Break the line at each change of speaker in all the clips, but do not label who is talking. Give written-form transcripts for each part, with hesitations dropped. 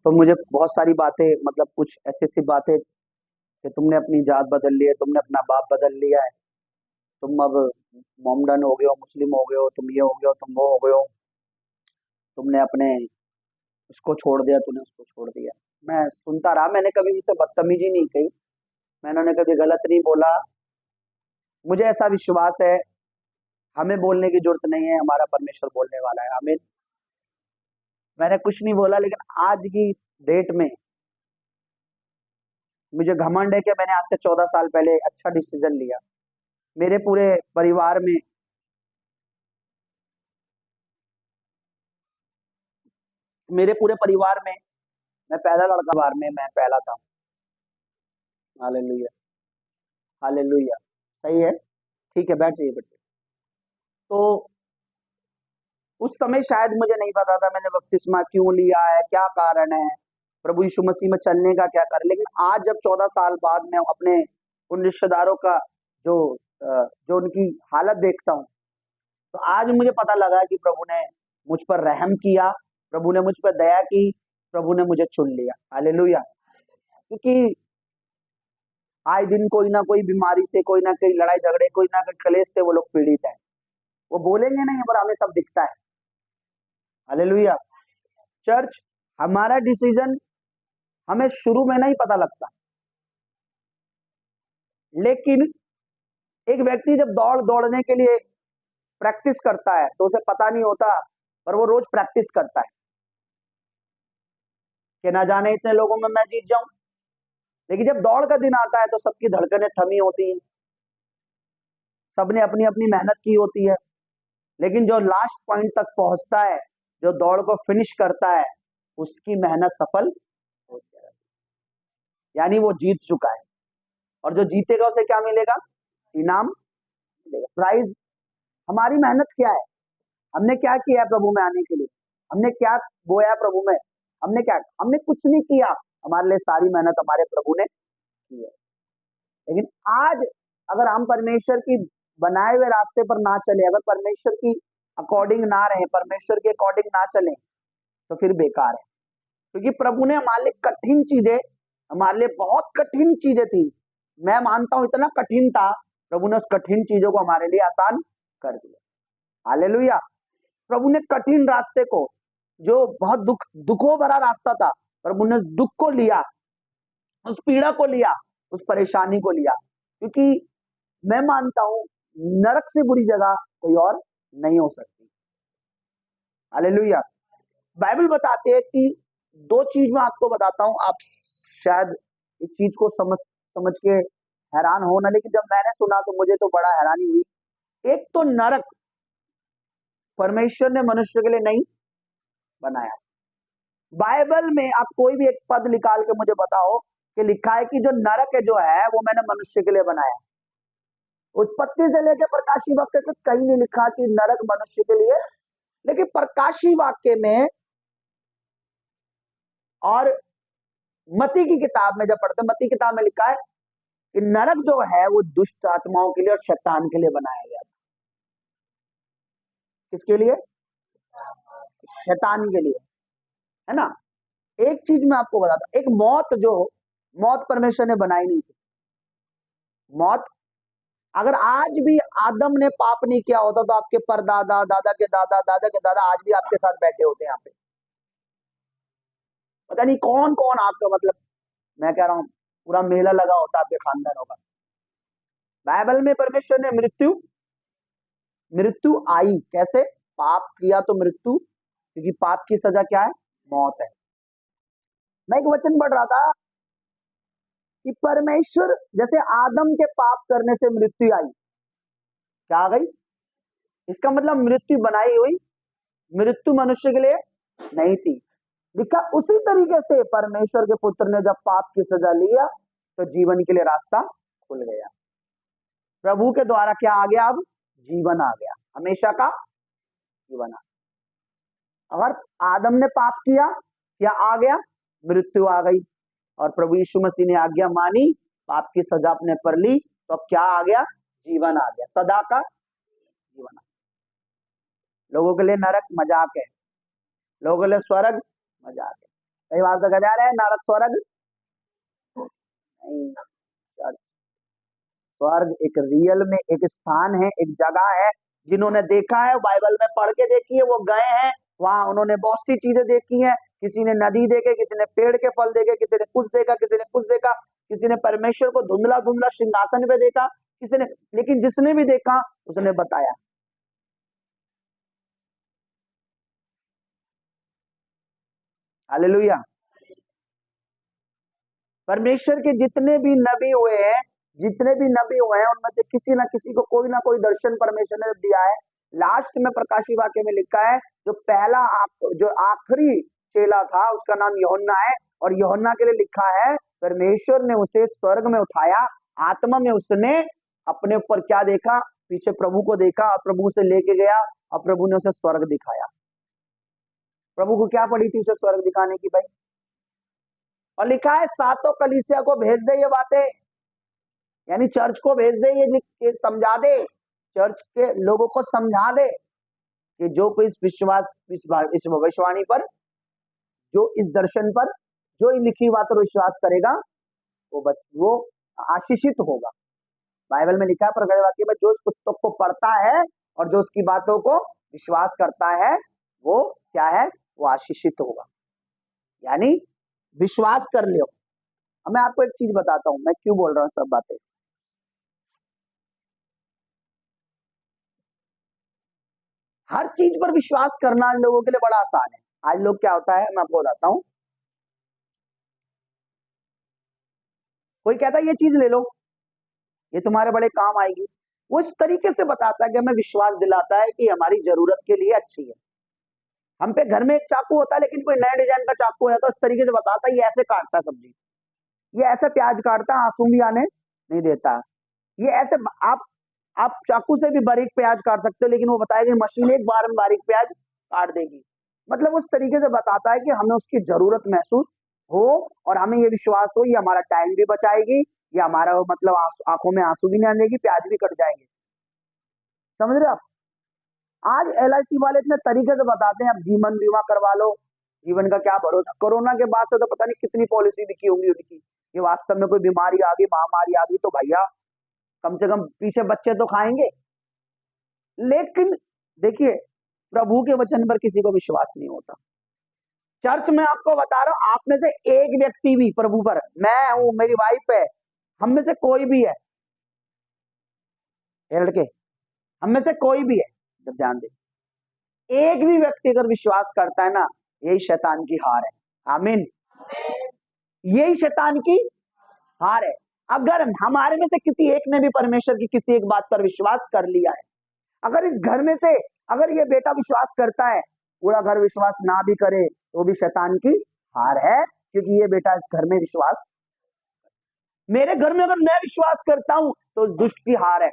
तो मुझे बहुत सारी बातें, मतलब कुछ ऐसी ऐसी बातें कि तुमने अपनी जात बदल ली है, तुमने अपना बाप बदल लिया है, तुम अब मोमडन हो गए हो, मुस्लिम हो गए हो, तुम ये हो गए हो, तुम वो हो गए हो, तुमने अपने उसको छोड़ दिया, तूने उसको छोड़ दिया। मैं सुनता रहा, मैंने कभी उनसे बदतमीजी नहीं की, मैंने उन्हें कभी गलत नहीं बोला। मुझे ऐसा विश्वास है, हमें बोलने की जरूरत नहीं है, हमारा परमेश्वर बोलने वाला है, हमें। मैंने कुछ नहीं बोला, लेकिन आज की डेट में मुझे घमंड है कि मैंने आज से 14 साल पहले अच्छा डिसीजन लिया। मेरे पूरे परिवार में मेरे पूरे परिवार में मैं पहला लड़का, परिवार में मैं पहला था। Hallelujah, hallelujah. सही है, ठीक है, बैठ जाइए बेटे। तो उस समय शायद मुझे नहीं पता था मैंने बपतिस्मा क्यों लिया है, क्या कारण है, प्रभु यीशु मसीह में चलने का क्या कारण। लेकिन आज जब 14 साल बाद मैं अपने उन रिश्तेदारों का जो उनकी हालत देखता हूँ, तो आज मुझे पता लगा कि प्रभु ने मुझ पर रहम किया, प्रभु ने मुझ पर दया की, प्रभु ने मुझे चुन लिया। हालेलुया। क्योंकि आए दिन कोई ना कोई बीमारी से, कोई ना कोई लड़ाई झगड़े, कोई ना कोई क्लेश से वो लोग पीड़ित है। वो बोलेंगे नहीं, पर हमें सब दिखता है। हालेलुया। चर्च, हमारा डिसीजन हमें शुरू में नहीं पता लगता, लेकिन एक व्यक्ति जब दौड़ने के लिए प्रैक्टिस करता है तो उसे पता नहीं होता, पर वो रोज प्रैक्टिस करता है कि ना जाने इतने लोगों में मैं जीत जाऊं। लेकिन जब दौड़ का दिन आता है तो सबकी धड़कनें थमी होती हैं, सबने अपनी अपनी मेहनत की होती है, लेकिन जो लास्ट पॉइंट तक पहुंचता है, जो दौड़ को फिनिश करता है, उसकी मेहनत सफल होती है, यानी वो जीत चुका है। और जो जीतेगा उसे क्या मिलेगा? इनाम मिलेगा, प्राइज। हमारी मेहनत क्या है? हमने क्या किया है प्रभु में आने के लिए? हमने क्या बोया प्रभु में? हमने कुछ नहीं किया। हमारे लिए सारी मेहनत हमारे प्रभु ने की है। लेकिन आज अगर हम परमेश्वर की बनाए हुए रास्ते पर ना चले, अगर परमेश्वर की अकॉर्डिंग ना रहे, परमेश्वर के अकॉर्डिंग ना चले, तो फिर बेकार है। क्योंकि प्रभु ने हमारे लिए कठिन चीजें, हमारे लिए बहुत कठिन चीजें थी, मैं मानता हूं इतना कठिन था, प्रभु ने उस कठिन चीजों को हमारे लिए आसान कर दिया। हालेलुया। प्रभु ने कठिन रास्ते को, जो बहुत दुखों भरा रास्ता था, प्रभु ने दुख को लिया, उस पीड़ा को लिया, उस परेशानी को लिया। क्योंकि मैं मानता हूं नरक से बुरी जगह कोई और नहीं हो सकती। हालेलुया। बाइबल बताते हैं कि दो चीज मैं आपको बताता हूं, आप शायद इस चीज को समझ के हैरान हो ना, लेकिन जब मैंने सुना तो मुझे तो बड़ा हैरानी हुई। एक तो नरक परमेश्वर ने मनुष्य के लिए नहीं बनाया। बाइबल में आप कोई भी एक पद निकाल के मुझे बताओ कि लिखा है कि जो नरक है जो है वो मैंने मनुष्य के लिए बनाया। उत्पत्ति से लेकर प्रकाशी वाक्य तक कहीं नहीं लिखा कि नरक मनुष्य के लिए। लेकिन प्रकाशी वाक्य में और मती की किताब में जब पढ़ते हैं, मती किताब में लिखा है कि नरक जो है वो दुष्ट आत्माओं के लिए और शैतान के लिए बनाया गया था। किसके लिए? शैतान के लिए, है ना। एक चीज मैं आपको बताता हूं, एक मौत परमेश्वर ने बनाई नहीं थी। मौत, अगर आज भी आदम ने पाप नहीं किया होता तो आपके परदादा, दादा के दादा, दादा के दादा आज भी आपके साथ बैठे होते यहाँ पे। पता नहीं कौन कौन आपका, मतलब मैं कह रहा हूँ पूरा मेला लगा होता आपके खानदानों का। बाइबल में परमेश्वर ने मृत्यु आई कैसे? पाप किया तो मृत्यु, क्योंकि पाप की सजा क्या है? मौत है। मैं एक वचन पढ़ रहा था कि परमेश्वर, जैसे आदम के पाप करने से मृत्यु आई, क्या आ गई? इसका मतलब मृत्यु बनाई हुई, मृत्यु मनुष्य के लिए नहीं थी। लिखा उसी तरीके से परमेश्वर के पुत्र ने जब पाप की सजा लिया तो जीवन के लिए रास्ता खुल गया। प्रभु के द्वारा क्या आ गया? अब जीवन आ गया, हमेशा का जीवन आ गया। अगर आदम ने पाप किया, क्या आ गया? मृत्यु आ गई। और प्रभु यीशु मसीह ने आज्ञा मानी, पाप की सजा अपने पर ली, तो अब क्या आ गया? जीवन आ गया, सदा का जीवन आ गया। लोगों के लिए नरक मजाक है, लोगों के लिए स्वर्ग मजाक है। कई बार तो कहते हैं नरक स्वर्ग नहीं, स्वर्ग एक रियल में एक स्थान है, एक जगह है। जिन्होंने देखा है, बाइबल में पढ़ के देखी है, वो गए हैं वहां, उन्होंने बहुत सी चीजें देखी हैं। किसी ने नदी देखे, किसी ने पेड़ के फल देखे, किसी ने कुछ देखा, किसी ने कुछ देखा, किसी ने परमेश्वर को धुंधला धुंधला सिंहासन पे देखा, किसी ने, लेकिन जिसने भी देखा उसने बताया। हालेलुया। परमेश्वर के जितने भी नबी हुए हैं, जितने भी नबी हुए हैं, उनमें से किसी ना किसी को कोई ना कोई दर्शन परमेश्वर ने दिया है। लास्ट में प्रकाशी वाक्य में लिखा है, जो पहला जो आखिरी चेला था उसका नाम यूहन्ना है, और यूहन्ना के लिए लिखा है परमेश्वर ने उसे स्वर्ग में उठाया, आत्मा में उसने अपने ऊपर क्या देखा, पीछे प्रभु को देखा, और प्रभु से लेके गया, और प्रभु ने उसे स्वर्ग दिखाया। प्रभु को क्या पड़ी थी उसे स्वर्ग दिखाने की भाई? और लिखा है सातों कलीसिया को भेज दे ये बातें, यानी चर्च को भेज दे, ये समझा दे, चर्च के लोगों को समझा दे कि जो कोई इस भविष्यवाणी पर, जो इस दर्शन पर, जो इन लिखी बातों पर विश्वास करेगा वो आशीषित होगा। बाइबल में लिखा है प्रकट वाक्य में, जो इस पुस्तक को पढ़ता है और जो उसकी बातों को विश्वास करता है वो क्या है, वो आशीषित होगा। यानी विश्वास कर लियो। अब मैं आपको एक चीज बताता हूं, मैं क्यों बोल रहा हूं सब बातें। हर चीज पर विश्वास करना लोगों के लिए बड़ा आसान है। आज लोग क्या होता है, मैं आपको बताता हूं, कोई कहता है ये चीज ले लो, ये तुम्हारे बड़े काम आएगी। वो इस तरीके से बताता है कि हमें विश्वास दिलाता है कि हमारी जरूरत के लिए अच्छी है। हम पे घर में एक चाकू होता है, लेकिन कोई नए डिजाइन का चाकू है तो इस तरीके से बताता है ये ऐसे काटता है सब्जी, ये ऐसे प्याज काटता है, आंसू भी आने नहीं देता, ये ऐसे। आप चाकू से भी बारीक प्याज काट सकते हो, लेकिन वो बताएगा मशीन एक बार में बारीक प्याज काट देगी। मतलब उस तरीके से बताता है कि हमें उसकी जरूरत महसूस हो, और हमें ये विश्वास हो, ये हमारा टाइम भी बचाएगी, ये हमारा मतलब आंखों में आंसू भी नहीं आने देगी, प्याज भी कट जाएंगे। समझ रहे हो आप? आज LIC वाले इतने तरीके से बताते हैं, अब जीवन बीमा करवा लो, जीवन का क्या भरोसा। कोरोना के बाद से तो पता नहीं कितनी पॉलिसी बिकी होंगी उनकी, कि वास्तव में कोई बीमारी आ गई, महामारी आ गई, तो भैया कम से कम पीछे बच्चे तो खाएंगे। लेकिन देखिए, प्रभु के वचन पर किसी को विश्वास नहीं होता। चर्च में आपको बता रहा हूं, आप में से एक व्यक्ति भी प्रभु पर, मैं हूं, मेरी वाइफ है, हम में से कोई भी है, लड़के, हम में से कोई भी है, जब ध्यान दे, एक भी व्यक्ति अगर विश्वास करता है ना, यही शैतान की हार है। आमीन। यही शैतान की हार है। अगर हमारे में से किसी एक ने भी परमेश्वर की किसी एक बात पर विश्वास कर लिया है, अगर इस घर में से अगर ये बेटा विश्वास करता है, पूरा घर विश्वास ना भी करे तो भी शैतान की हार है, क्योंकि ये बेटा इस घर में विश्वास, मेरे घर में अगर मैं विश्वास करता हूं तो दुष्ट की हार है।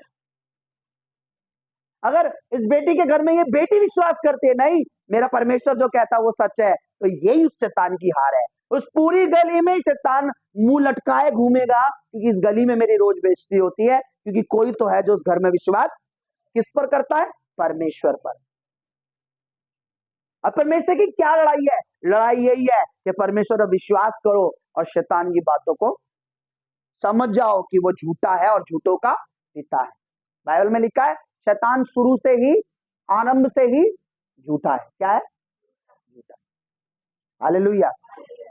अगर इस बेटी के घर में ये बेटी विश्वास करती है, नहीं मेरा परमेश्वर जो कहता है वो सच है, तो यही उस शैतान की हार है। उस पूरी गली में शैतान मुंह लटकाए घूमेगा, क्योंकि इस गली में मेरी रोज बेइज्जती होती है, क्योंकि कोई तो है जो उस घर में विश्वास किस पर करता है, परमेश्वर पर। अब परमेश्वर की क्या लड़ाई है? लड़ाई यही है कि परमेश्वर पर विश्वास करो और शैतान की बातों को समझ जाओ कि वो झूठा है और झूठों का पिता है। बाइबल में लिखा है शैतान शुरू से ही, आरंभ से ही झूठा है। क्या है? झूठा। हालेलुया।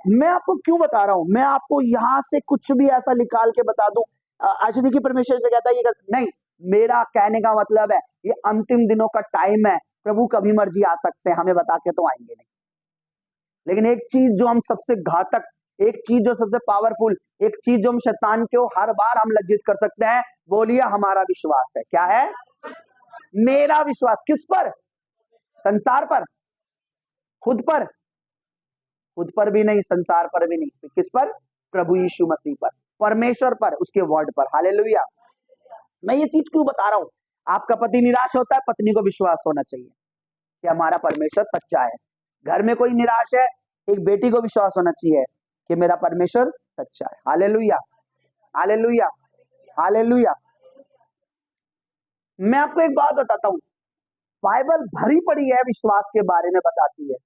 मैं आपको क्यों बता रहा हूं, मैं आपको यहां से कुछ भी ऐसा निकाल के बता दूं, आज देखिए परमेश्वर से कहता है ये नहीं, मेरा कहने का मतलब है ये अंतिम दिनों का टाइम है, प्रभु कभी मर्जी आ सकते हैं, हमें बता के तो आएंगे नहीं। लेकिन एक चीज जो हम सबसे घातक, एक चीज जो सबसे पावरफुल, एक चीज जो हम शैतान को हर बार हम लज्जित कर सकते हैं, बोलिए हमारा विश्वास है। क्या है? मेरा विश्वास। किस पर? संसार पर? खुद पर? खुद पर भी नहीं, संसार पर भी नहीं, तो किस पर? प्रभु यीशु मसीह पर, परमेश्वर पर, उसके वर्ड पर। हालेलुया। मैं ये चीज क्यों बता रहा हूं? आपका पति निराश होता है, पत्नी को विश्वास होना चाहिए कि हमारा परमेश्वर सच्चा है। घर में कोई निराश है, एक बेटी को विश्वास होना चाहिए कि मेरा परमेश्वर सच्चा है। Hallelujah, hallelujah, hallelujah. मैं आपको एक बात बताता हूं, बाइबल भरी पड़ी है विश्वास के बारे में बताती है,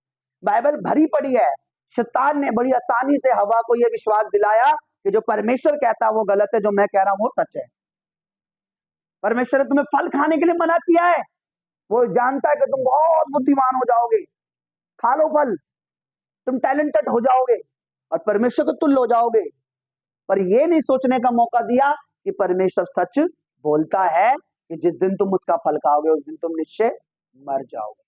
बाइबल भरी पड़ी है शैतान ने बड़ी आसानी से हवा को यह विश्वास दिलाया कि जो परमेश्वर कहता है वो गलत है, जो मैं कह रहा हूं वो सच है। परमेश्वर ने तुम्हें फल खाने के लिए मना किया है, वो जानता है कि तुम बहुत बुद्धिमान हो जाओगे, खा लो फल, तुम टैलेंटेड हो जाओगे और परमेश्वर को तुल्य हो जाओगे। पर ये नहीं सोचने का मौका दिया कि परमेश्वर सच बोलता है कि जिस दिन तुम उसका फल खाओगे उस दिन तुम निश्चय मर जाओगे।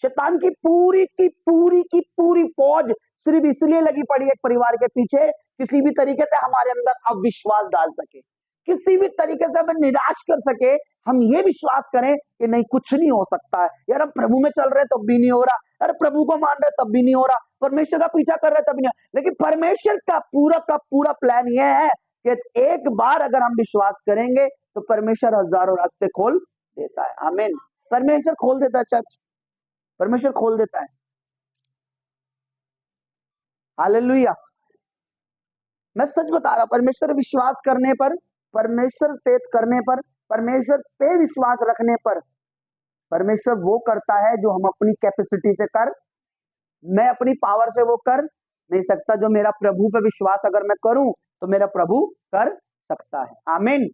शैतान की पूरी फौज सिर्फ इसलिए लगी पड़ी एक परिवार के पीछे, किसी भी तरीके से हमारे अंदर अविश्वास डाल सके, किसी भी तरीके से हमें निराश कर सके, हम ये विश्वास करें कि नहीं कुछ नहीं हो सकता है, यार हम प्रभु में चल रहे तब भी नहीं हो रहा, अरे प्रभु को मान रहे तब भी नहीं हो रहा, परमेश्वर का पीछा कर रहे तब भी नहीं। लेकिन परमेश्वर का पूरा प्लान यह है कि एक बार अगर हम विश्वास करेंगे तो परमेश्वर हजारों रास्ते खोल देता है। आमीन। परमेश्वर खोल देता है चर्च, परमेश्वर खोल देता है। हालेलुया। मैं सच बता रहा, परमेश्वर विश्वास करने पर, परमेश्वर फेथ करने पर, परमेश्वर पे विश्वास रखने पर, परमेश्वर वो करता है जो हम अपनी कैपेसिटी से कर, मैं अपनी पावर से वो कर नहीं सकता। जो मेरा प्रभु पे विश्वास अगर मैं करूं तो मेरा प्रभु कर सकता है। आमीन।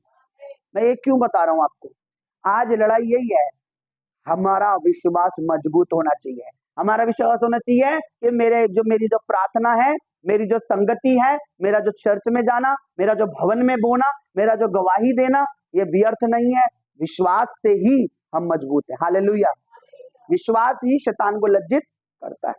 मैं ये क्यों बता रहा हूं आपको, आज लड़ाई यही है, हमारा विश्वास मजबूत होना चाहिए। हमारा विश्वास होना चाहिए कि मेरी जो प्रार्थना है, मेरी जो संगति है, मेरा जो चर्च में जाना, मेरा जो भवन में बोना, मेरा जो गवाही देना, ये व्यर्थ नहीं है। विश्वास से ही हम मजबूत हैं। हालेलुया। विश्वास ही शैतान को लज्जित करता है।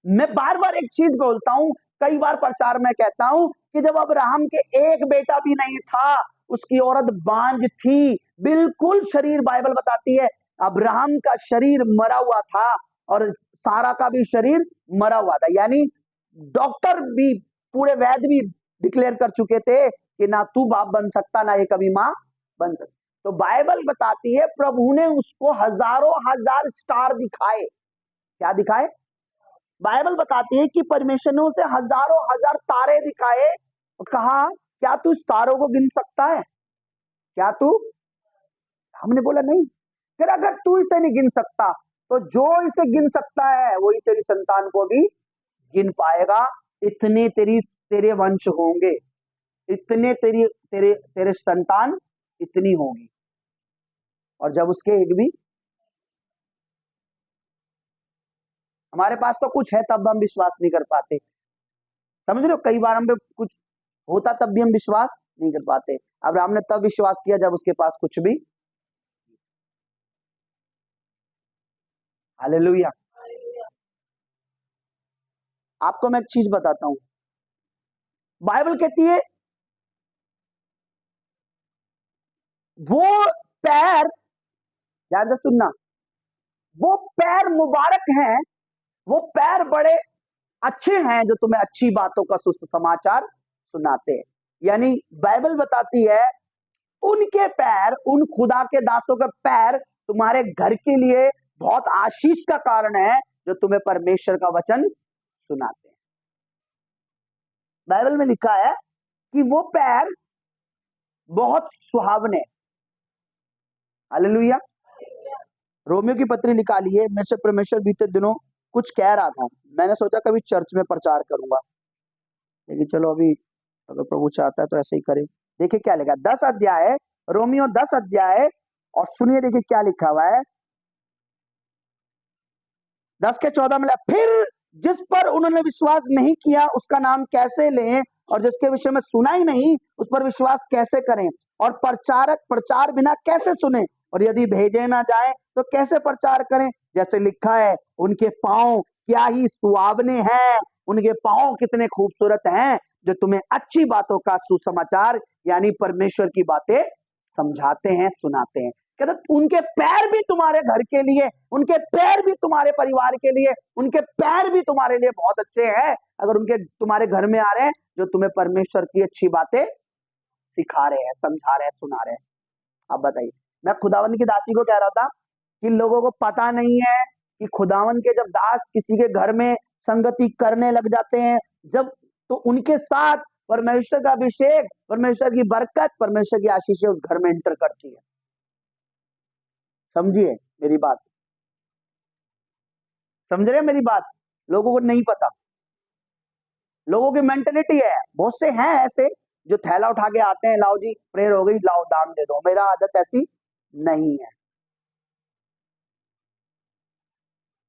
मैं बार बार एक चीज बोलता हूं, कई बार प्रचार में कहता हूं कि जब अब्राहम के एक बेटा भी नहीं था, उसकी औरत बांझ थी, बिल्कुल शरीर, बाइबल बताती है अब्राहम का शरीर मरा हुआ था और सारा का भी शरीर मरा हुआ था। यानी डॉक्टर भी, पूरे वैद्य भी डिक्लेयर कर चुके थे कि ना तू बाप बन सकता, ना ये कभी मां बन सकती। तो बाइबल बताती है प्रभु ने उसको हजारों हजार स्टार दिखाए। क्या दिखाए? बाइबल बताती है कि परमेश्वर ने उसे हजारों हजार तारे दिखाए और कहा क्या तू इस तारों को गिन सकता है? क्या तू? हमने बोला नहीं। फिर अगर तू इसे नहीं गिन सकता तो जो इसे गिन सकता है वही तेरी संतान को भी गिन पाएगा। इतने तेरे वंश होंगे, इतने तेरे संतान इतनी होगी। और जब उसके एक भी, हमारे पास तो कुछ है तब हम विश्वास नहीं कर पाते। समझ रहे हो, कई बार हम पे कुछ होता तब भी हम विश्वास नहीं कर पाते। अब्राहम ने तब विश्वास किया जब उसके पास कुछ भी। हालेलुया। आपको मैं एक चीज बताता हूं, बाइबल कहती है वो पैर, ध्यान से सुनना, वो पैर मुबारक हैं, वो पैर बड़े अच्छे हैं जो तुम्हें अच्छी बातों का सुसमाचार सुनाते हैं। यानी बाइबल बताती है उनके पैर, उन खुदा के दासों के पैर तुम्हारे घर के लिए बहुत आशीष का कारण है जो तुम्हें परमेश्वर का वचन सुनाते हैं। बाइबल में लिखा है कि वो पैर बहुत सुहावने। हालेलुया। रोमियो की पत्री निकाली है। मेरे से परमेश्वर बीते दिनों कुछ कह रहा था, मैंने सोचा कभी चर्च में प्रचार करूंगा, लेकिन चलो अभी अगर प्रभु चाहता है तो ऐसे ही करें। देखिए क्या लिखा, 10 अध्याय, रोमियो 10 अध्याय, और सुनिए देखिए क्या लिखा हुआ है 10 के 14 में। फिर जिस पर उन्होंने विश्वास नहीं किया उसका नाम कैसे लें, और जिसके विषय में सुना ही नहीं उस पर विश्वास कैसे करें, और प्रचारक प्रचार बिना कैसे सुने, और यदि भेजे ना जाए तो कैसे प्रचार करें। जैसे लिखा है उनके पांव क्या ही सुहावने हैं, उनके पांव कितने खूबसूरत हैं जो तुम्हें अच्छी बातों का सुसमाचार यानी परमेश्वर की बातें समझाते हैं, सुनाते हैं। कहते उनके पैर भी तुम्हारे घर के लिए, उनके पैर भी तुम्हारे परिवार के लिए, उनके पैर भी तुम्हारे लिए बहुत अच्छे हैं अगर उनके तुम्हारे घर में आ रहे हैं जो तुम्हें परमेश्वर की अच्छी बातें सिखा रहे हैं, समझा रहे हैं, सुना रहे हैं। अब बताइए, मैं खुदावन की दासी को कह रहा था कि लोगों को पता नहीं है कि खुदावन के जब दास किसी के घर में संगति करने लग जाते हैं, जब तो उनके साथ परमेश्वर का अभिषेक, परमेश्वर की बरकत, परमेश्वर की आशीषें उस घर में एंटर करती है। समझिए मेरी बात। समझ रहे हैं मेरी बात? लोगों को नहीं पता, लोगों की मेंटेलिटी है, बहुत से हैं ऐसे जो थैला उठा के आते हैं, लाओ जी प्रेयर हो गई, लाओ दान दे दो। मेरा आदत ऐसी नहीं है।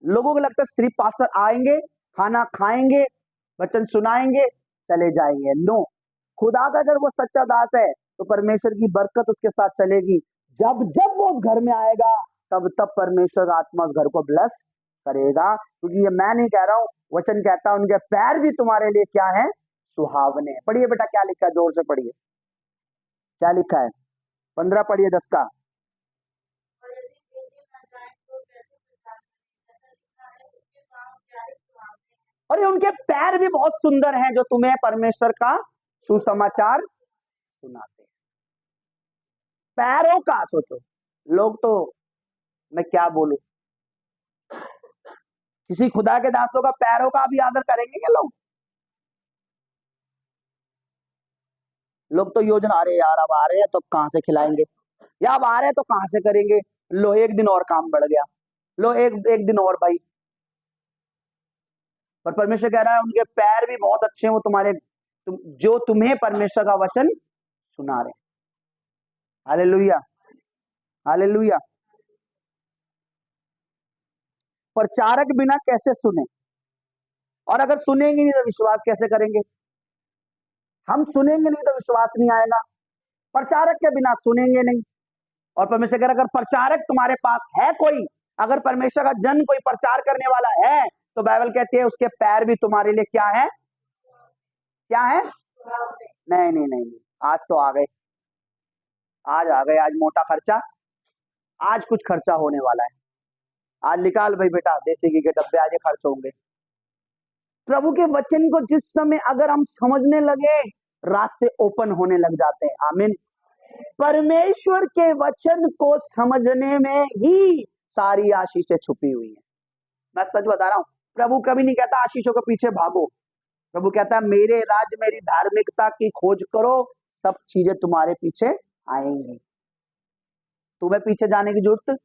लोगों को लगता है सिर्फ पास्टर आएंगे, खाना खाएंगे, वचन सुनाएंगे, चले जाएंगे। नो, खुदा का अगर वो सच्चा दास है तो परमेश्वर की बरकत उसके साथ चलेगी। जब जब वो उस घर में आएगा तब तब परमेश्वर का आत्मा उस घर को ब्लेस करेगा। क्योंकि ये मैं नहीं कह रहा हूं, वचन कहता है उनके पैर भी तुम्हारे लिए क्या है, सुहावने। पढ़िए बेटा क्या लिखा है, जोर से पढ़िए, क्या लिखा है? 15 पढ़िए 10 का। अरे उनके पैर भी बहुत सुंदर हैं जो तुम्हें परमेश्वर का सुसमाचार सुनाते हैं। पैरों का सोचो, लोग तो मैं क्या बोलूं, किसी खुदा के दासों का पैरों का भी आदर करेंगे क्या लोग? लोग तो योजना, अरे यार अब आ रहे हैं तो कहां से खिलाएंगे, या अब आ रहे हैं तो कहां से करेंगे, लो एक दिन और काम बढ़ गया, लो एक एक दिन और भाई। पर परमेश्वर कह रहा है उनके पैर भी बहुत अच्छे हैं, वो तुम्हारे जो तुम्हें परमेश्वर का वचन सुना रहे हैं। Hallelujah, hallelujah. प्रचारक बिना कैसे सुने, और अगर सुनेंगे नहीं तो विश्वास कैसे करेंगे? हम सुनेंगे नहीं तो विश्वास नहीं आएगा, प्रचारक के बिना सुनेंगे नहीं। और परमेश्वर कह रहा है अगर प्रचारक तुम्हारे पास है कोई, अगर परमेश्वर का जन कोई प्रचार करने वाला है तो बाइबल कहती है उसके पैर भी तुम्हारे लिए क्या है, क्या है? नहीं नहीं नहीं, आज तो आ गए, आज आ गए, आज मोटा खर्चा, आज कुछ खर्चा होने वाला है। आज निकाल भाई बेटा देसी घी के डब्बे, आज ये खर्च होंगे। प्रभु के वचन को जिस समय अगर हम समझने लगे, रास्ते ओपन होने लग जाते हैं। आमीन। परमेश्वर के वचन को समझने में ही सारी आशीषें छुपी हुई हैं। मैं सच बता रहा हूं, प्रभु कभी नहीं कहता आशीषों के पीछे भागो। प्रभु कहता है मेरे राज्य मेरी धार्मिकता की खोज करो, सब चीजें तुम्हारे पीछे आएंगी, तुम्हें पीछे जाने की जरूरत।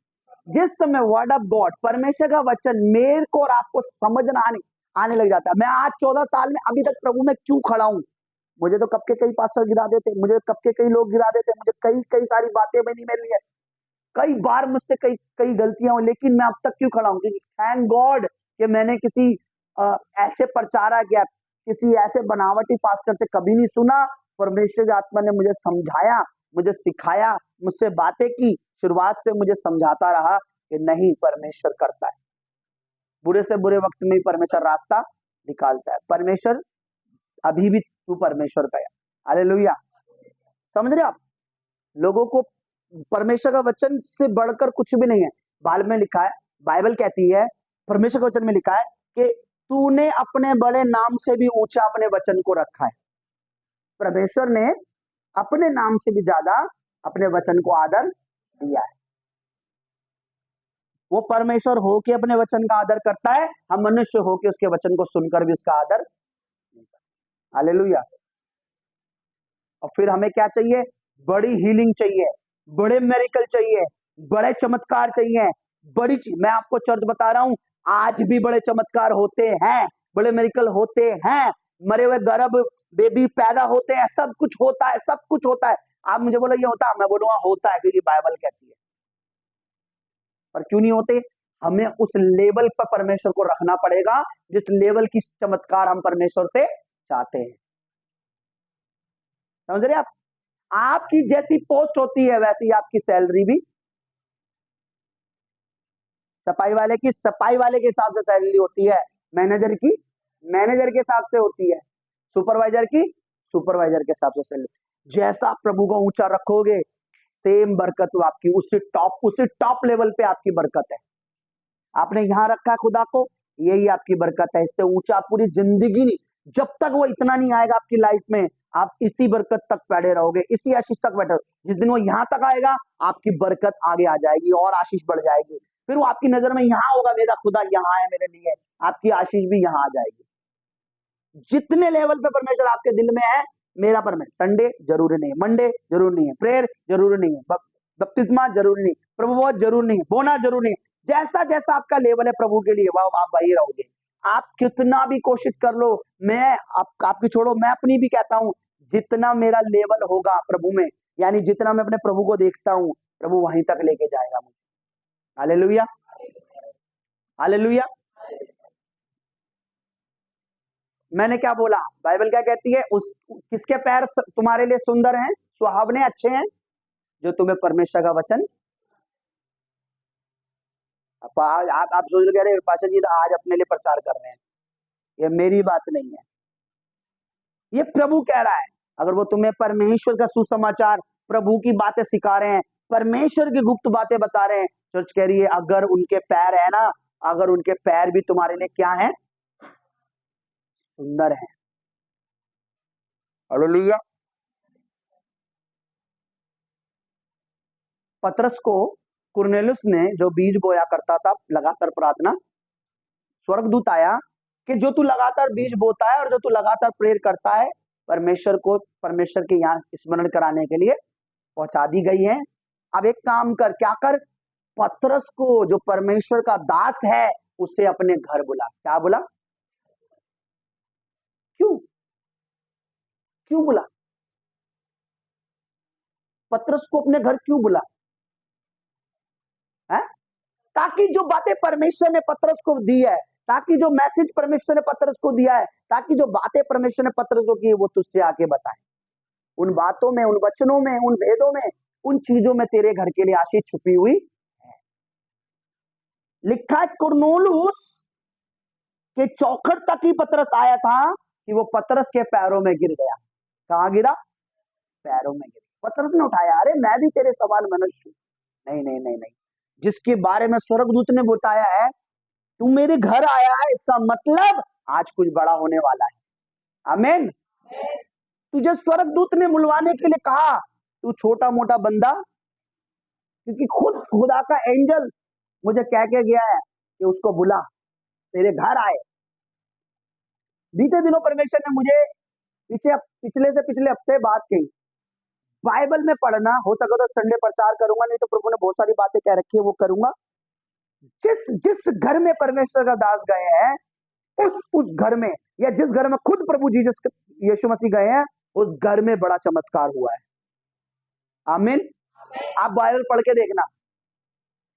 जिस समय वर्ड ऑफ गॉड, परमेश्वर का वचन मेरे को और आपको समझना आने लग जाता है। मैं आज 14 साल में अभी तक प्रभु में क्यों खड़ा हूं? मुझे तो कब के कई पास्टर गिरा देते, मुझे कब के कई लोग गिरा देते, मुझे कई सारी बातें बनी मेरे लिए, कई बार मुझसे कई गलतियां हुई, लेकिन मैं अब तक क्यों खड़ा हूं? क्योंकि थैंक गॉड कि मैंने किसी ऐसे प्रचारक या किसी ऐसे बनावटी पास्टर से कभी नहीं सुना। परमेश्वर की आत्मा ने मुझे समझाया, मुझे सिखाया, मुझसे बातें की, शुरुआत से मुझे समझाता रहा कि नहीं, परमेश्वर करता है, बुरे से बुरे वक्त में ही परमेश्वर रास्ता निकालता है। परमेश्वर अभी भी तू परमेश्वर का है। हालेलुया। समझ रहे आप? लोगों को परमेश्वर का वचन से बढ़कर कुछ भी नहीं है। बाइबल में लिखा है, बाइबल कहती है, परमेश्वर के वचन में लिखा है कि तूने अपने बड़े नाम से भी ऊंचा अपने वचन को रखा है। परमेश्वर ने अपने नाम से भी ज्यादा अपने वचन को आदर दिया है। वो परमेश्वर हो के अपने वचन का आदर करता है, हम मनुष्य हो के उसके वचन को सुनकर भी उसका आदर नहीं करते। हालेलुया। और फिर हमें क्या चाहिए? बड़ी हीलिंग चाहिए, बड़े मेरिकल चाहिए, बड़े चमत्कार चाहिए, बड़ी चीज। मैं आपको चर्च बता रहा हूं, आज भी बड़े चमत्कार होते हैं, बड़े मेरिकल होते हैं, मरे हुए गर्भ बेबी पैदा होते हैं, सब कुछ होता है, सब कुछ होता है। आप मुझे बोलो ये होता है, मैं बोलूंगा होता है, क्योंकि बाइबल कहती है। पर क्यों नहीं होते? हमें उस लेवल पर परमेश्वर को रखना पड़ेगा जिस लेवल की चमत्कार हम परमेश्वर से चाहते हैं। समझ रहे आप? आपकी जैसी पोस्ट होती है वैसी आपकी सैलरी भी, सफाई वाले की सफाई वाले के हिसाब से सैलरी होती है, मैनेजर की मैनेजर के हिसाब से होती है, सुपरवाइजर की सुपरवाइजर के हिसाब से सैलरी। जैसा प्रभु को ऊंचा रखोगे सेम बरकत आपकी उसी टॉप लेवल पे आपकी बरकत है। आपने यहां रखा है खुदा को, यही आपकी बरकत है। इससे ऊंचा पूरी जिंदगी नहीं, जब तक वो इतना नहीं आएगा आपकी लाइफ में, आप इसी बरकत तक पड़े रहोगे, इसी आशीष तक बैठे। जिस दिन वो यहाँ तक आएगा आपकी बरकत आगे आ जाएगी और आशीष बढ़ जाएगी। फिर वो आपकी नजर में यहाँ होगा, मेरा खुदा यहाँ है मेरे लिए, आपकी आशीष भी यहाँ आ जाएगी। जितने लेवल पे परमेश्वर आपके दिल में है, मेरा परमेश्वर, संडे जरूरी नहीं है, मंडे जरूरी नहीं है, प्रेयर जरूरी नहीं है, बपतिस्मा जरूरी नहीं, प्रभु बहुत जरूरी नहीं है, बोना जरूरी नहीं है, जैसा जैसा आपका लेवल है प्रभु के लिए वह आप वही रहोगे। आप कितना भी कोशिश कर लो, मैं आपकी छोड़ो, मैं अपनी भी कहता हूं, जितना मेरा लेवल होगा प्रभु में, यानी जितना मैं अपने प्रभु को देखता हूं, प्रभु वहीं तक लेके जाएगा मुझे। Hallelujah, hallelujah. मैंने क्या बोला, बाइबल क्या कहती है, उस किसके पैर तुम्हारे लिए सुंदर हैं, सुहावने, अच्छे हैं, जो तुम्हें परमेश्वर का वचन। आप सोच रहे अरे पाशा जी आज अपने लिए प्रचार कर रहे हैं, ये मेरी बात नहीं है, ये प्रभु कह रहा है। अगर वो तुम्हें परमेश्वर का सुसमाचार, प्रभु की बातें सिखा रहे हैं, परमेश्वर की गुप्त बातें बता रहे हैं, चर्च कह रही है अगर उनके पैर है ना, अगर उनके पैर भी तुम्हारे लिए क्या है, सुंदर है। हालेलुया। पतरस को कुरनेलियुस ने जो बीज बोया करता था लगातार प्रार्थना, स्वर्गदूत आया कि जो तू लगातार बीज बोता है और जो तू लगातार प्रेयर करता है, परमेश्वर को, परमेश्वर के यहाँ स्मरण कराने के लिए पहुंचा दी गई है। अब एक काम कर, क्या कर, पतरस को जो परमेश्वर का दास है उसे अपने घर बुला। क्या बुला? क्यों क्यों बुला? पतरस को अपने घर क्यों बुला है? ताकि जो बातें परमेश्वर ने पतरस को दी है, ताकि जो मैसेज परमेश्वर ने पतरस को दिया है, ताकि जो बातें परमेश्वर ने पतरस को की है वो तुझसे आके बताए। उन बातों में, उन वचनों में, उन भेदों में, उन चीजों में तेरे घर के लिए आशीष छुपी हुई है। लिखा है कुरनेलियुस के चौखट तक ही पतरस आया था कि वो पतरस के पैरों में गिर गया। कहां गिरा? पैरों में गिरा। पतरस ने उठाया, अरे मैं भी तेरे समान मनुष्य हूं। नहीं नहीं नहीं नहीं, जिसके बारे में स्वर्गदूत ने बताया है तू मेरे घर आया है, इसका मतलब आज कुछ बड़ा होने वाला है। आमीन। तुझे स्वर्गदूत ने बुलवाने के लिए कहा, तू छोटा मोटा बंदा, क्योंकि खुद खुदा का एंजल मुझे कह के गया है कि उसको बुला, तेरे घर आए। बीते दिनों परमेश्वर ने मुझे पिछले से पिछले हफ्ते बात कही, बाइबल में पढ़ना, हो सके तो संडे प्रचार करूंगा, नहीं तो प्रभु ने बहुत सारी बातें कह रखी है वो करूंगा। जिस जिस घर में परमेश्वर का दास गए हैं, उस घर में, या जिस घर में खुद प्रभु जीसस यीशु मसीह गए हैं, उस घर में बड़ा चमत्कार हुआ है। आमीन। आप बाइबल पढ़ के देखना,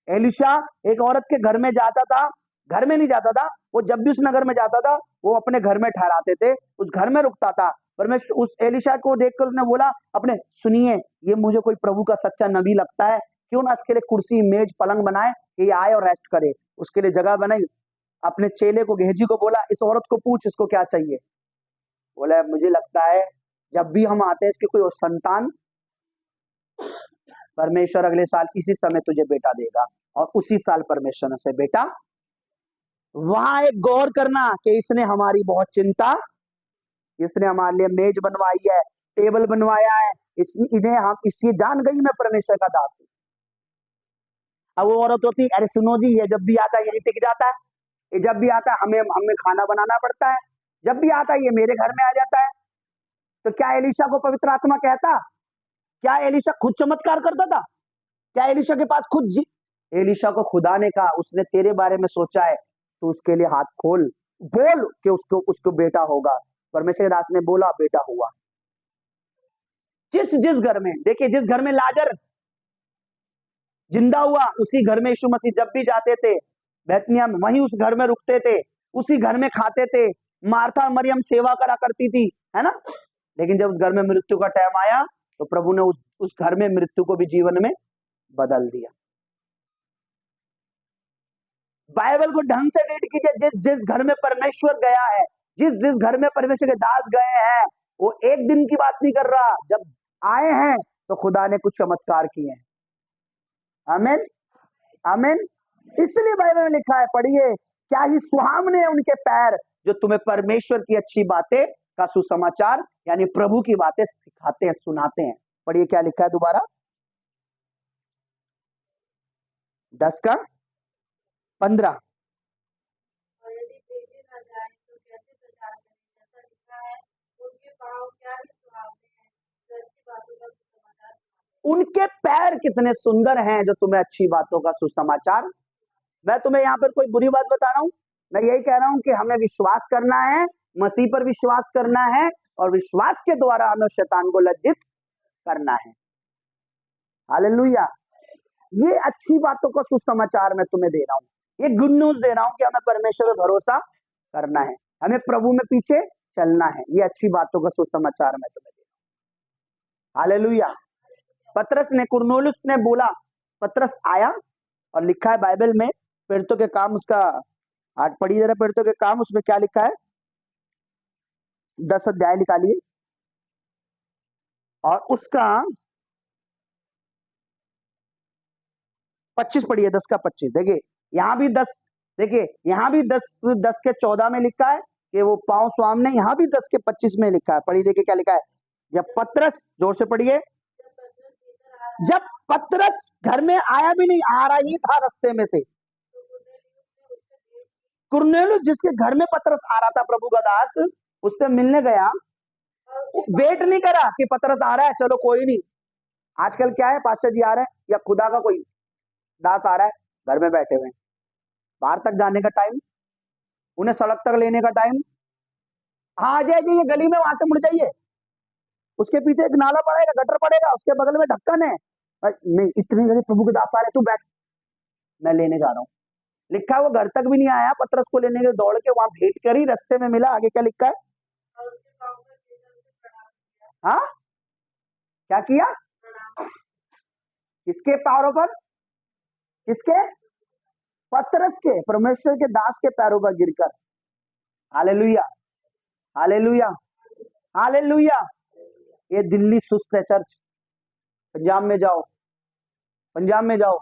एलिशा एक औरत के घर में जाता था, घर में नहीं जाता था, वो जब भी उस नगर में जाता था वो अपने घर में ठहराते थे, उस घर में रुकता था। परमेश्वर उस एलिशा को देखकर उसने बोला, अपने सुनिए, ये मुझे कोई प्रभु का सच्चा नबी लगता है, क्यों ना इसके लिए कुर्सी मेज पलंग बनाए कि ये आए और रेस्ट करे। उसके लिए जगह बनाई। अपने चेले को, गेहजी को बोला, इस औरत को पूछ इसको क्या चाहिए। बोला मुझे लगता है जब भी हम आते हैं इसके कोई संतान, परमेश्वर अगले साल इसी समय तुझे बेटा देगा। और उसी साल परमेश्वर ने से बेटा। वहां एक गौर करना कि इसने हमारी बहुत चिंता, इसने हमारे लिए मेज बनवाई है, टेबल बनवाया है, इन्हें हम इसलिए जान गई मैं परमेश्वर का दास हूं। अब वो औरत होती, अरे सुनो जी, ये जब भी आता है यही टिक जाता है, ये जब भी आता है हमें खाना बनाना पड़ता है, जब भी आता है ये मेरे घर में आ जाता है। तो क्या एलिशा को पवित्र आत्मा कहता? क्या एलिशा खुद चमत्कार करता था? क्या एलिशा के पास खुद एलिशा को खुदा ने कहा, उसने तेरे बारे में सोचा है, तो उसके लिए हाथ खोल, बोल कि उसको बेटा होगा। परमेश्वर दास ने बोला, बेटा हुआ। जिस जिस घर में, देखिए, जिस घर में लाजर जिंदा हुआ, उसी घर में यीशु मसीह जब भी जाते थे बैतनिय्याह में, वहीं उस घर में रुकते थे, उसी घर में खाते थे। मार्था और मरियम सेवा करा करती थी, है ना। लेकिन जब उस घर में मृत्यु का टाइम आया तो प्रभु ने उस घर में मृत्यु को भी जीवन में बदल दिया। बाइबल को ढंग से रीड कीजिए। जिस जिस घर में परमेश्वर गया है, जिस जिस घर में परमेश्वर के दास गए हैं, वो एक दिन की बात नहीं कर रहा, जब आए हैं तो खुदा ने कुछ चमत्कार किए हैं। आमीन, आमीन। इसलिए बाइबल में लिखा है, पढ़िए, क्या ही सुहावने हैं उनके पैर जो तुम्हें परमेश्वर की अच्छी बातें का सुसमाचार, यानी प्रभु की बातें सिखाते हैं, सुनाते हैं। पढ़िए क्या लिखा है दोबारा, 10 का 15। उनके पैर कितने सुंदर हैं जो तुम्हें अच्छी बातों का सुसमाचार। मैं तुम्हें यहाँ पर कोई बुरी बात बता रहा हूँ? मैं यही कह रहा हूँ कि हमें विश्वास करना है, मसीह पर विश्वास करना है, और विश्वास के द्वारा हमें शैतान को लज्जित करना है। हालेलुया। ये अच्छी बातों का सुसमाचार मैं तुम्हें दे रहा हूँ, ये गुड न्यूज दे रहा हूँ कि हमें परमेश्वर पर भरोसा करना है, हमें प्रभु में पीछे चलना है। ये अच्छी बातों का सुसमाचार मैं तुम्हें दे रहा हूँ। हालेलुया। पतरस ने, कुरनेलियुस ने बोला, पतरस आया, और लिखा है बाइबल में, पीड़ितों के काम, उसका 8 पढ़िए जरा, पीड़ितों के काम, उसमें क्या लिखा है? 10 अध्याय निकालिए और उसका 25 पढ़िए, 10 का 25। देखिए यहाँ भी 10, देखिए यहाँ भी 10 के 14 में लिखा है कि वो पांव स्वाम ने, यहाँ भी 10 के 25 में लिखा है। पढ़िए, देखिए क्या लिखा है। जब पतरस, जोर से पढ़िए, जब पतरस घर में आया भी नहीं, आ रहा ही था रास्ते में से, कुरनेलियुस जिसके घर में पतरस आ रहा था, प्रभु का दास, उससे मिलने गया। वेट नहीं करा कि पतरस आ रहा है, चलो कोई नहीं। आजकल क्या है, पास्टर जी आ रहे हैं या खुदा का कोई दास आ रहा है, घर में बैठे हुए, बाहर तक जाने का टाइम, उन्हें सड़क तक लेने का टाइम, हाँ आ जाइए गली में, वहां से मुड़ जाइए, उसके पीछे एक नाला पड़ेगा, गटर पड़ेगा, उसके बगल में ढक्कन है, नहीं इतने जगह प्रभु के दास आ रहे, तू बैठ, मैं लेने जा रहा हूँ। लिखा है वो घर तक भी नहीं आया, पतरस को लेने के दौड़ के वहां भेंट करी, रास्ते में मिला। आगे क्या लिखा है? हाँ, क्या किया? किसके पैरों पर? किसके? पतरस के, परमेश्वर के दास के पैरों पर गिरकर। Hallelujah, hallelujah, hallelujah. ये दिल्ली सुस्त है चर्च, पंजाब में जाओ, पंजाब में जाओ,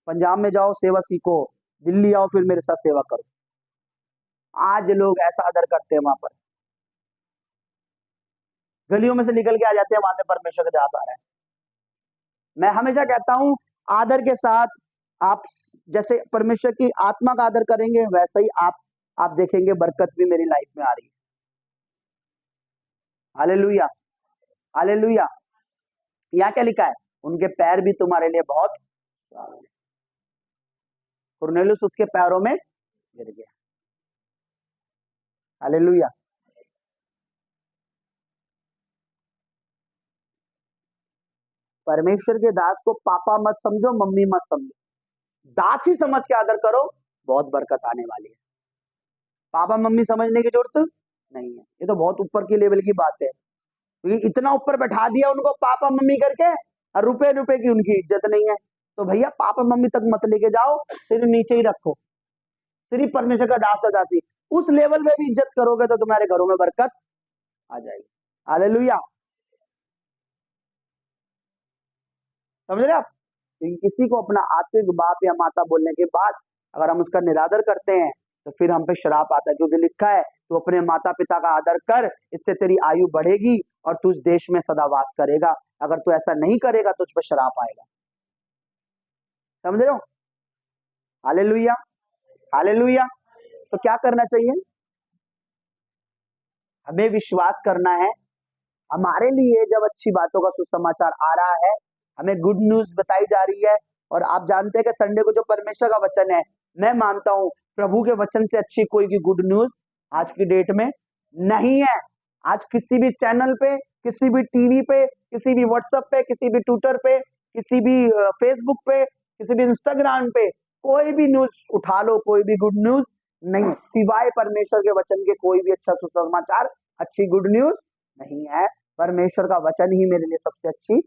पंजाब में जाओ, सेवा सीखो, दिल्ली आओ फिर मेरे साथ सेवा करो। आज लोग ऐसा आदर करते हैं, वहां पर गलियों में से निकल के आ जाते हैं, वहां से परमेश्वर का दास आ रहा है। मैं हमेशा कहता हूं, आदर के साथ आप जैसे परमेश्वर की आत्मा का आदर करेंगे, वैसे ही आप देखेंगे बरकत भी मेरी लाइफ में आ रही है। Hallelujah, hallelujah. यहाँ क्या लिखा है? उनके पैर भी तुम्हारे लिए बहुत, कुरनेलियुस उसके पैरों में गिर गया। हालेलुया। परमेश्वर के दास को पापा मत समझो, मम्मी मत समझो, दास ही समझ के आदर करो, बहुत बरकत आने वाली है। पापा मम्मी समझने की जरूरत नहीं है, ये तो बहुत ऊपर की लेवल की बात है, क्योंकि इतना ऊपर बैठा दिया उनको पापा मम्मी करके, और रुपए रुपए की उनकी इज्जत नहीं है। तो भैया पापा मम्मी तक मत लेके जाओ, सिर्फ नीचे ही रखो, सिर्फ परमेश्वर का दास दासी, उस लेवल में भी इज्जत करोगे तो तुम्हारे घरों में बरकत आ जाएगी। हालेलुया, समझ रहे आप? क्योंकि किसी को अपना आत्मिक बाप या माता बोलने के बाद अगर हम उसका निरादर करते हैं तो फिर हम पे श्राप आता है, क्योंकि लिखा है तू अपने माता पिता का आदर कर, इससे तेरी आयु बढ़ेगी और तू इस देश में सदा वास करेगा। अगर तू ऐसा नहीं करेगा तो तुझ पर श्राप आएगा। समझ रहे हो? Hallelujah, hallelujah. तो क्या करना चाहिए? हमें विश्वास करना है। हमारे लिए जब अच्छी बातों का सुसमाचार आ रहा है, हमें गुड न्यूज बताई जा रही है, और आप जानते हैं कि संडे को जो परमेश्वर का वचन है, मैं मानता हूं प्रभु के वचन से अच्छी कोई की गुड न्यूज आज की डेट में नहीं है। आज किसी भी चैनल पे, किसी भी टीवी पे, किसी भी व्हाट्सएप पे, किसी भी ट्विटर पे, किसी भी फेसबुक पे, किसी भी इंस्टाग्राम पे, कोई भी न्यूज उठा लो, कोई भी गुड न्यूज नहीं, सिवाय परमेश्वर के वचन के कोई भी अच्छा सुसमाचार, अच्छी गुड न्यूज नहीं है। परमेश्वर का वचन ही मेरे लिए सबसे अच्छी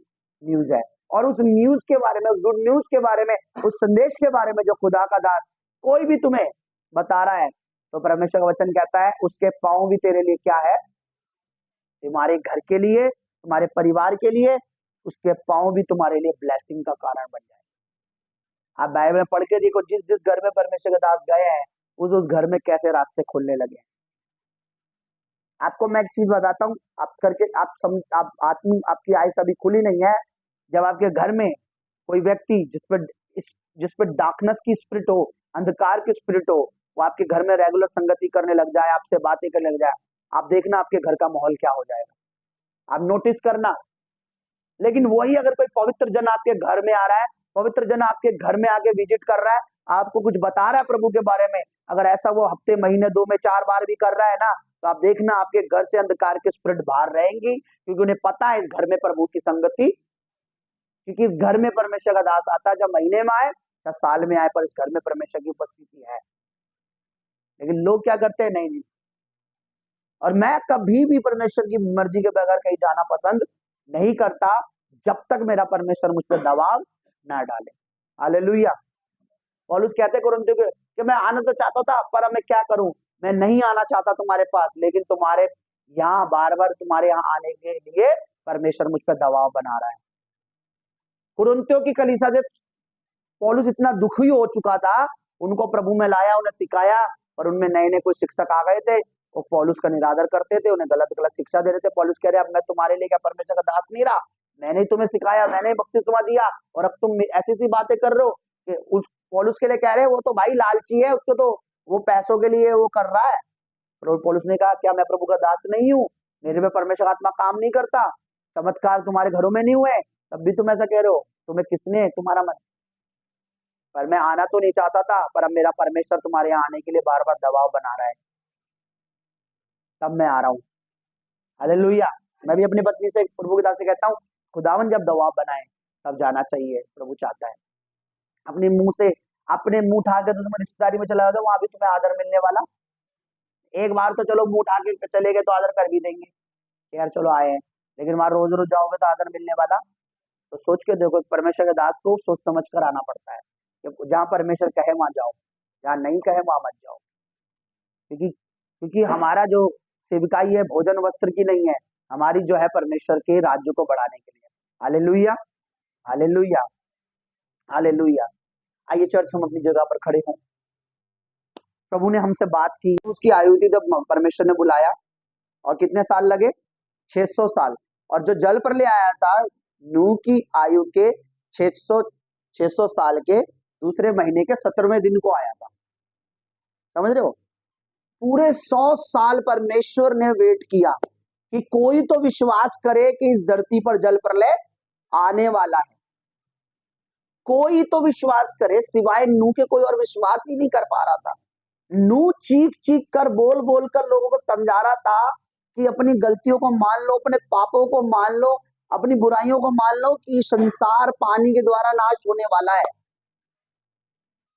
न्यूज है। और उस न्यूज के बारे में, उस गुड न्यूज के बारे में, उस संदेश के बारे में जो खुदा का दास कोई भी तुम्हें बता रहा है, तो परमेश्वर का वचन कहता है उसके पांव भी तेरे लिए क्या है? तुम्हारे घर के लिए, तुम्हारे परिवार के लिए, उसके पांव भी तुम्हारे लिए ब्लेसिंग का कारण बन जाए। आप बाइबल में पढ़ के देखो, जिस जिस घर में परमेश्वर के दास गए हैं, उस घर में कैसे रास्ते खुलने लगे। आपको मैं एक चीज बताता हूँ, आप करके आप आपकी आइस अभी खुली नहीं है। जब आपके घर में कोई व्यक्ति जिस पर डार्कनेस की स्पिरिट हो, अंधकार की स्पिरिट हो, वो आपके घर में रेगुलर संगति करने लग जाए, आपसे बातें करने लग जाए, आप देखना आपके घर का माहौल क्या हो जाएगा, आप नोटिस करना। लेकिन वही अगर कोई पवित्र जन आपके घर में आ रहा है, पवित्र जन आपके घर में आके विजिट कर रहा है, आपको कुछ बता रहा है प्रभु के बारे में, अगर ऐसा वो हफ्ते महीने 2 में 4 बार भी कर रहा है ना, तो आप देखना आपके घर से अंधकार के स्पिरिट बाहर रहेंगी, क्योंकि उन्हें पता है इस घर में प्रभु की संगति, क्योंकि इस घर में परमेश्वर का दास आता है, जब महीने में आए या साल में आए, पर इस घर में परमेश्वर की उपस्थिति है। लेकिन लोग क्या करते हैं, नहीं। और मैं कभी भी परमेश्वर की मर्जी के बगैर कहीं जाना पसंद नहीं करता, जब तक मेरा परमेश्वर मुझ पर दबाव ना डाले। हालेलुया। पौलुस कहते कुरिन्थियों को कि मैं आना तो चाहता था, पर अब मैं क्या करूं, मैं नहीं आना चाहता तुम्हारे पास, लेकिन तुम्हारे यहाँ बार बार तुम्हारे यहाँ आने के लिए परमेश्वर मुझ पर दबाव बना रहा है। कुरिन्थियों की कलीसिया से पौलुस इतना दुखी हो चुका था, उनको प्रभु में लाया, उन्हें सिखाया, और उनमें नए नए कोई शिक्षक आ गए थे, वो पौलुस का निरादर करते थे, उन्हें गलत गलत शिक्षा दे रहे थे। पौलुस कह रहे अब मैं तुम्हारे लिए क्या परमेश्वर का दास नहीं रहा, मैंने ही तुम्हें सिखाया, मैंने ही बपतिस्मा दिया, और अब तुम ऐसी सी बातें कर रहे हो कि उस पौलुस के लिए कह रहे हैं वो तो भाई लालची है, उसको तो वो पैसों के लिए वो कर रहा है। पौलुस ने कहा क्या मैं प्रभु का दास नहीं हूँ, मेरे में परमेश्वर आत्मा काम नहीं करता, चमत्कार तुम्हारे घरों में नहीं हुए, तब भी तुम ऐसा कह रहे हो, तुम्हें किसने तुम्हारा मन, पर मैं आना तो नहीं चाहता था, पर अब मेरा परमेश्वर तुम्हारे यहाँ आने के लिए बार बार दबाव बना रहा है, तब मैं आ रहा हूँ। हालेलुया। मैं भी अपनी पत्नी से प्रभु के दास से कहता हूँ, खुदावन जब दबाव बनाए तब जाना चाहिए, प्रभु चाहता है। अपने मुंह उठा के तो तुम रिश्तेदारी में चला जाओ, वहां भी तुम्हें आदर मिलने वाला, एक बार तो चलो मुंह उठा के चले गए तो आदर कर भी देंगे, यार चलो आए हैं, लेकिन वहां रोज रोज जाओगे तो आदर मिलने वाला। तो सोच के देखो, परमेश्वर के दास को सोच समझ कर आना पड़ता है, कि जहाँ परमेश्वर कहे वहां जाओ, जहाँ नहीं कहे वहां मत जाओ, क्योंकि हमारा जो सेविकाई है भोजन वस्त्र की नहीं है, हमारी जो है परमेश्वर के राज्य को बढ़ाने के लिए। Hallelujah, hallelujah, hallelujah. आइए चर्च हम अपनी जगह पर खड़े हों। प्रभु ने हमसे बात की, उसकी आयु थी जब परमेश्वर ने बुलाया, और कितने साल लगे, 600 साल। और जो जल पर ले आया था, नूह की आयु के 600 साल के दूसरे महीने के 17वें दिन को आया था। समझ रहे हो, पूरे 100 साल परमेश्वर ने वेट किया कि कोई तो विश्वास करे कि इस धरती पर जल प्रलय आने वाला है, कोई तो विश्वास करे। सिवाय नूह के कोई और विश्वास ही नहीं कर पा रहा था। नूह चीख चीख कर बोल बोल कर लोगों को समझा रहा था कि अपनी गलतियों को मान लो, अपने पापों को मान लो, अपनी बुराइयों को मान लो, कि संसार पानी के द्वारा नाश होने वाला है।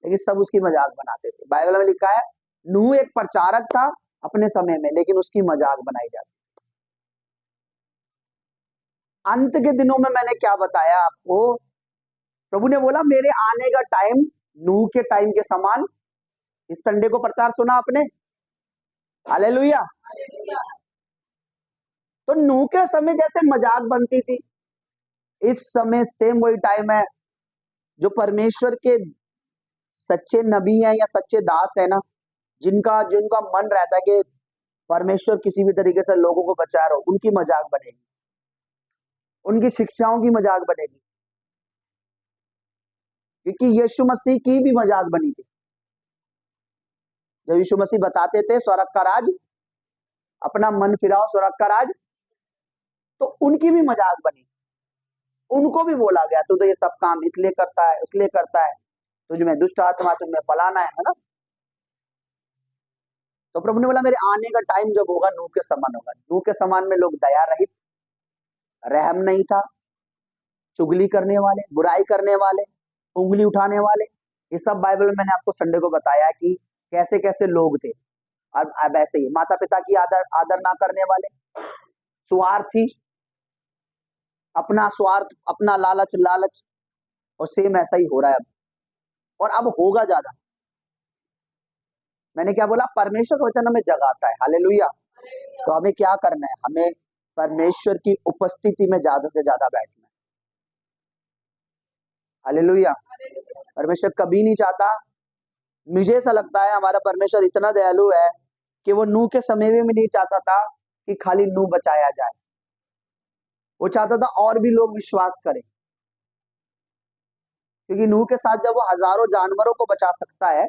लेकिन सब उसकी मजाक बनाते थे। बाइबल में लिखा है नूह एक प्रचारक था अपने समय में, लेकिन उसकी मजाक बनाई जाती। अंत के दिनों में मैंने क्या बताया आपको, प्रभु ने बोला मेरे आने का टाइम नूह के टाइम के समान। इस संडे को प्रचार सुना आपने, हालेलुया। तो नूह के समय जैसे मजाक बनती थी, इस समय सेम वही टाइम है। जो परमेश्वर के सच्चे नबी हैं या सच्चे दास है ना, जिनका मन रहता है कि परमेश्वर किसी भी तरीके से लोगों को बचा रहा हो, उनकी मजाक बनेगी, उनकी शिक्षाओं की मजाक बनेगी, क्योंकि यीशु मसीह की भी मजाक बनी थी। जब यीशु मसीह बताते थे स्वर्ग का राज, अपना मन फिराओ स्वर्ग का राज, तो उनकी भी मजाक बनी, उनको भी बोला गया तू तो ये सब काम इसलिए करता है, इसलिए करता है, तुझमें दुष्ट आत्मा, तुझमें फलाना है ना। तो प्रभु ने बोला मेरे आने का टाइम जब होगा नूह के समान होगा। नूह के समान में लोग दया रहित, रहम नहीं था, चुगली करने वाले, बुराई करने वाले, उंगली उठाने वाले, ये सब बाइबल में मैंने आपको संडे को बताया कि कैसे कैसे लोग थे। अब ऐसे ही माता पिता की आदर ना करने वाले, स्वार्थी, अपना स्वार्थ, अपना लालच, और सेम ऐसा ही हो रहा है अब, और अब होगा ज्यादा। मैंने क्या बोला, परमेश्वर का वचन हमें जगाता है, हालेलुया। तो हमें क्या करना है, हमें परमेश्वर की उपस्थिति में ज्यादा से ज्यादा बैठना है, हालेलुया। परमेश्वर कभी नहीं चाहता, मुझे ऐसा लगता है हमारा परमेश्वर इतना दयालु है कि वो नूह के समय में भी नहीं चाहता था कि खाली नूह बचाया जाए, वो चाहता था और भी लोग विश्वास करें, क्योंकि नूह के साथ जब वो हजारों जानवरों को बचा सकता है,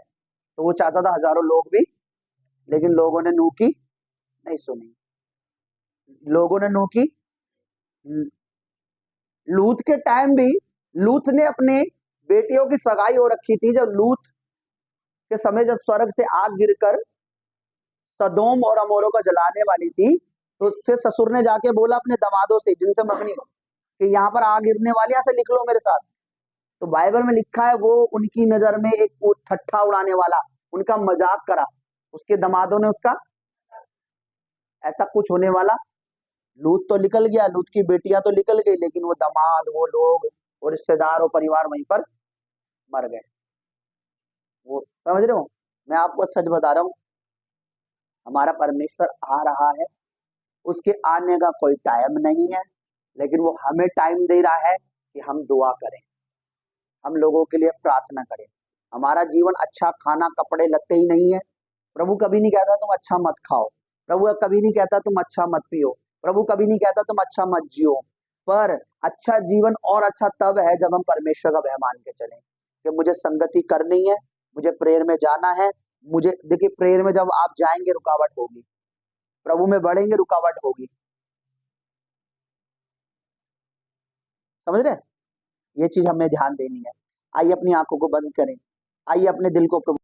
तो वो चाहता था हजारों लोग भी। लेकिन लोगों ने नूह की नहीं सुनी, लोगों ने नूह की। लूत के टाइम भी लूत ने अपने बेटियों की सगाई हो रखी थी। जब लूत के समय जब स्वर्ग से आग गिरकर सदोम और अमोरों को जलाने वाली थी, तो उससे ससुर ने जाके बोला अपने दमादों से जिनसे मगनी हो कि यहाँ पर आग गिरने वाली है, यहाँ से निकलो मेरे साथ। तो बाइबल में लिखा है वो उनकी नजर में एक वो ठट्ठा उड़ाने वाला, उनका मजाक करा, उसके दमादों ने उसका ऐसा कुछ होने वाला। लूत तो निकल गया, लूत की बेटियां तो निकल गई, लेकिन वो दामाद, वो लोग और रिश्तेदार और परिवार वहीं पर मर गए। वो समझ रहे हो, मैं आपको सच बता रहा हूँ, हमारा परमेश्वर आ रहा है, उसके आने का कोई टाइम नहीं है, लेकिन वो हमें टाइम दे रहा है कि हम दुआ करें, हम लोगों के लिए प्रार्थना करें। हमारा जीवन अच्छा खाना कपड़े लत्ते ही नहीं है। प्रभु कभी नहीं कहता तुम अच्छा मत खाओ, प्रभु कभी नहीं कहता तुम अच्छा मत पियो, प्रभु कभी नहीं कहता तुम अच्छा मत जियो। पर अच्छा जीवन और अच्छा तब है जब हम परमेश्वर का भय मान के चलें कि मुझे संगति करनी है, मुझे प्रेयर में जाना है। मुझे देखिए, प्रेयर में जब आप जाएंगे रुकावट होगी, प्रभु में बढ़ेंगे रुकावट होगी। समझ रहे हैं? ये चीज हमें ध्यान देनी है। आइए अपनी आंखों को बंद करें, आइए अपने दिल को प्रभु